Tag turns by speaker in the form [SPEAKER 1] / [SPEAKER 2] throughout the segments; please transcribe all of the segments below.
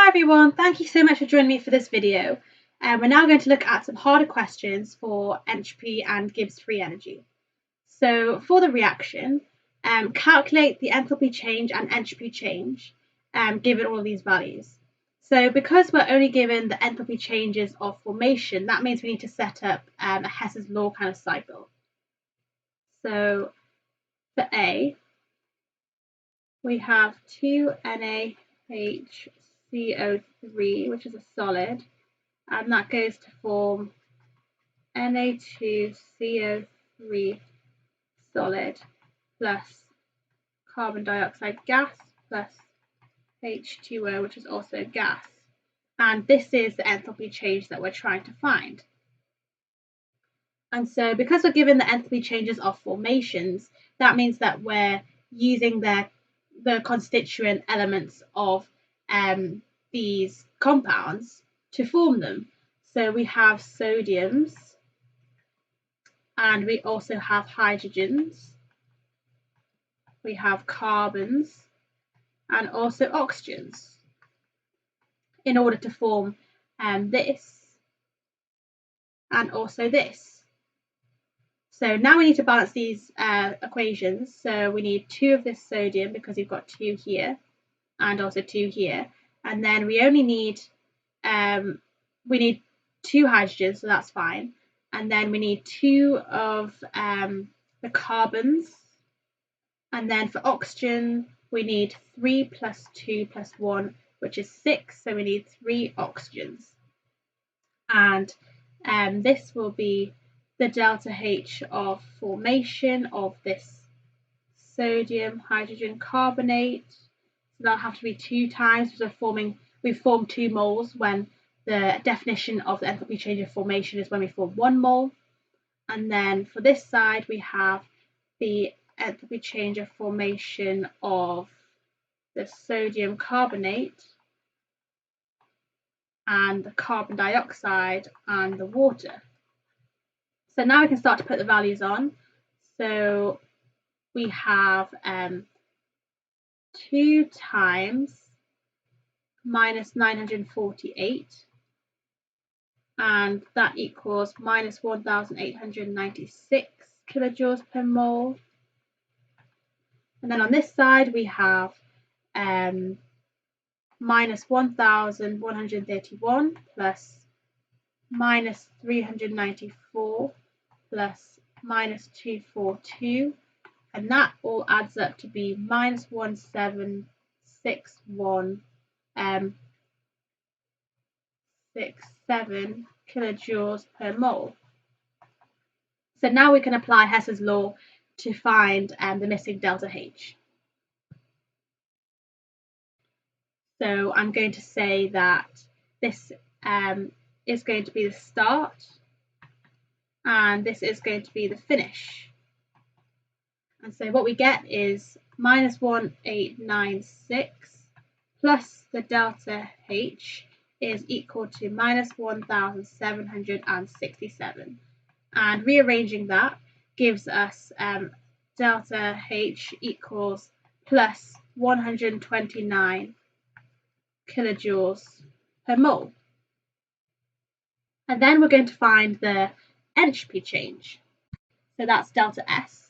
[SPEAKER 1] Hi everyone, thank you so much for joining me for this video. We're now going to look at some harder questions for entropy and Gibbs free energy. So for the reaction, calculate the enthalpy change and entropy change given all of these values. So because we're only given the enthalpy changes of formation, that means we need to set up a Hess's law kind of cycle. So for A, we have 2NaHCO3, which is a solid, and that goes to form Na2CO3 solid plus carbon dioxide gas plus H2O, which is also gas. And this is the enthalpy change that we're trying to find. And so because we're given the enthalpy changes of formations, that means that we're using the constituent elements of these compounds to form them. So we have sodiums and we also have hydrogens, we have carbons and also oxygens in order to form this and also this. So now we need to balance these equations. So we need 2 of this sodium because we've got 2 here and also 2 here. And then we only need 2 hydrogens, so that's fine. And then we need 2 of the carbons. And then for oxygen, we need 3 plus 2 plus 1, which is 6. So we need 3 oxygens. And this will be the delta H of formation of this sodium hydrogen carbonate. So that'll have to be 2 times because we've formed 2 moles when the definition of the enthalpy change of formation is when we form 1 mole. And then for this side we have the enthalpy change of formation of the sodium carbonate and the carbon dioxide and the water. So now we can start to put the values on. So we have 2 times minus 948, and that equals minus 1896 kilojoules per mole. And then on this side we have minus 1131 plus minus 394 plus minus 242, and that all adds up to be minus 1761 67 kilojoules per mole. So now we can apply Hess's law to find the missing delta H. So I'm going to say that this is going to be the start and this is going to be the finish. And so what we get is minus 1896 plus the delta H is equal to minus 1767. And rearranging that gives us delta H equals plus 129 kilojoules per mole. And then we're going to find the entropy change. So that's delta S.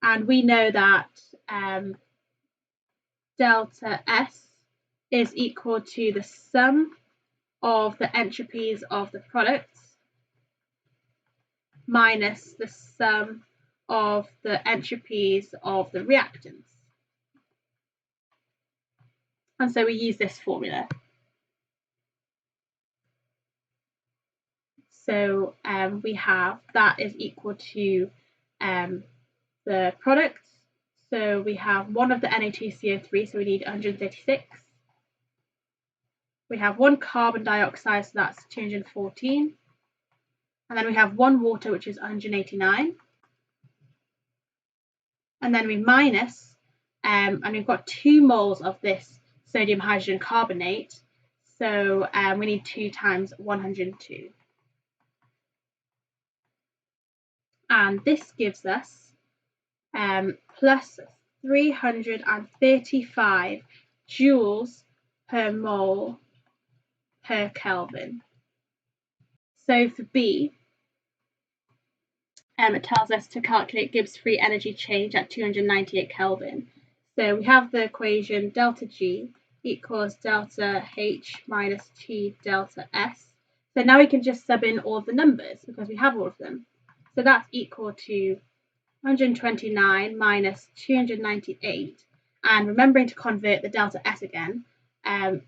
[SPEAKER 1] And we know that delta S is equal to the sum of the entropies of the products minus the sum of the entropies of the reactants. And so we use this formula. So we have that is equal to the products. So we have 1 of the Na2CO3, so we need 136. We have 1 carbon dioxide, so that's 214. And then we have 1 water, which is 189. And then we minus, and we've got 2 moles of this sodium hydrogen carbonate. So we need 2 times 102. And this gives us plus 335 joules per mole per Kelvin. So for B, it tells us to calculate Gibbs free energy change at 298 Kelvin. So we have the equation delta G equals delta H minus T delta S. So now we can just sub in all the numbers because we have all of them. So that's equal to 129 minus 298. And remembering to convert the delta S again,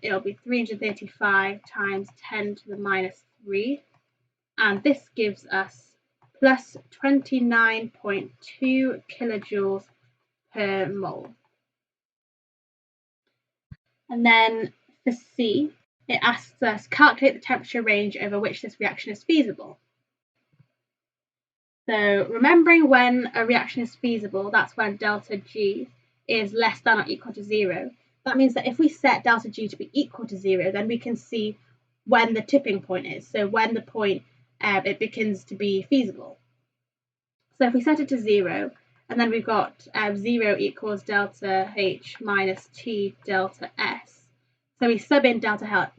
[SPEAKER 1] it'll be 335 times 10 to the minus 3. And this gives us plus 29.2 kilojoules per mole. And then for C, it asks us calculate the temperature range over which this reaction is feasible. So remembering when a reaction is feasible, that's when delta G is less than or equal to 0. That means that if we set delta G to be equal to 0, then we can see when the tipping point is. So when the point it begins to be feasible. So if we set it to 0, and then we've got 0 equals delta H minus T delta S. So we sub in delta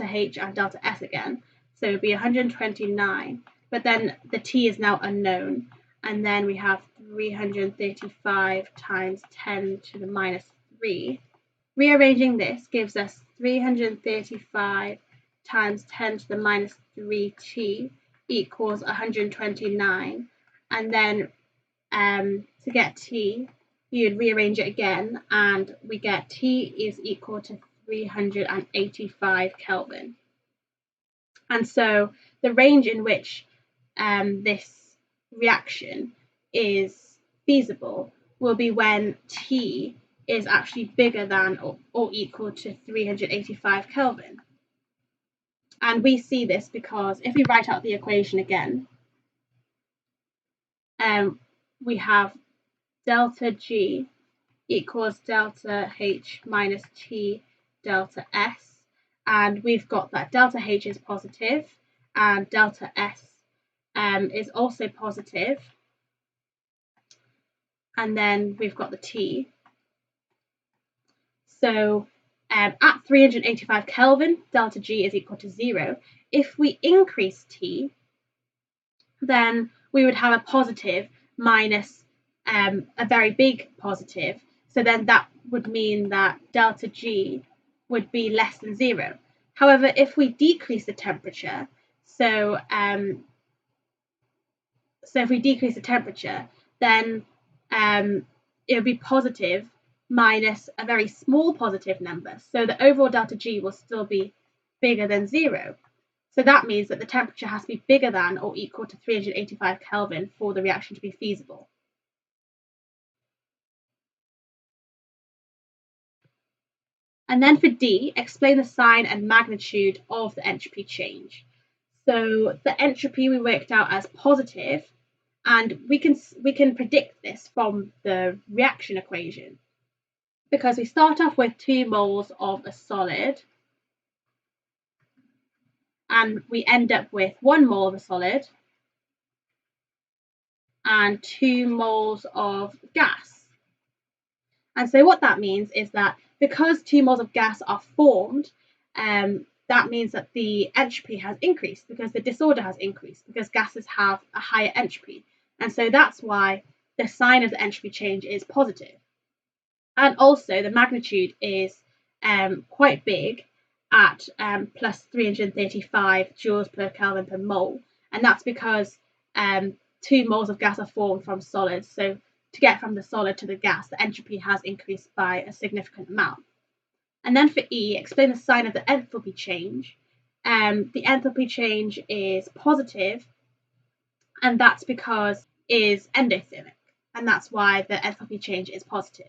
[SPEAKER 1] H and delta S again. So it would be 129, but then the T is now unknown. And then we have 335 times 10 to the minus 3. Rearranging this gives us 335 times 10 to the minus 3t equals 129. And then to get t, you'd rearrange it again, and we get t is equal to 385 Kelvin. And so the range in which this reaction is feasible will be when t is actually bigger than or equal to 385 Kelvin. And we see this because if we write out the equation again, we have delta G equals delta H minus T delta S, and we've got that delta H is positive and delta S is also positive, and then we've got the T. So at 385 Kelvin, delta G is equal to 0. If we increase T, then we would have a positive minus a very big positive. So then that would mean that delta G would be less than 0. However, if we decrease the temperature, if we decrease the temperature, then it would be positive minus a very small positive number. So the overall delta G will still be bigger than 0. So that means that the temperature has to be bigger than or equal to 385 Kelvin for the reaction to be feasible. And then for D, explain the sign and magnitude of the entropy change. So the entropy we worked out as positive, and we can predict this from the reaction equation, because we start off with 2 moles of a solid, and we end up with 1 mole of a solid and 2 moles of gas. And so what that means is that because 2 moles of gas are formed, that means that the entropy has increased because the disorder has increased, because gases have a higher entropy. And so that's why the sign of the entropy change is positive. And also the magnitude is quite big at plus 335 joules per Kelvin per mole. And that's because 2 moles of gas are formed from solids. So to get from the solid to the gas, the entropy has increased by a significant amount. And then for E, explain the sign of the enthalpy change. The enthalpy change is positive, and that's because it is endothermic, and that's why the enthalpy change is positive.